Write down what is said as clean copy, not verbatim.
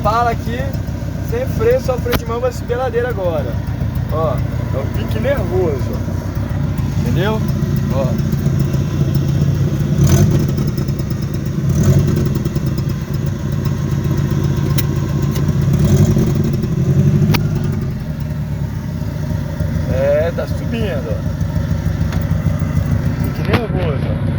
para aqui, sem freio, só freio de mão vai subir a ladeira agora. Ó, é um pique nervoso. Entendeu? Ó. Tá subindo, ó. Fique nervoso, ó.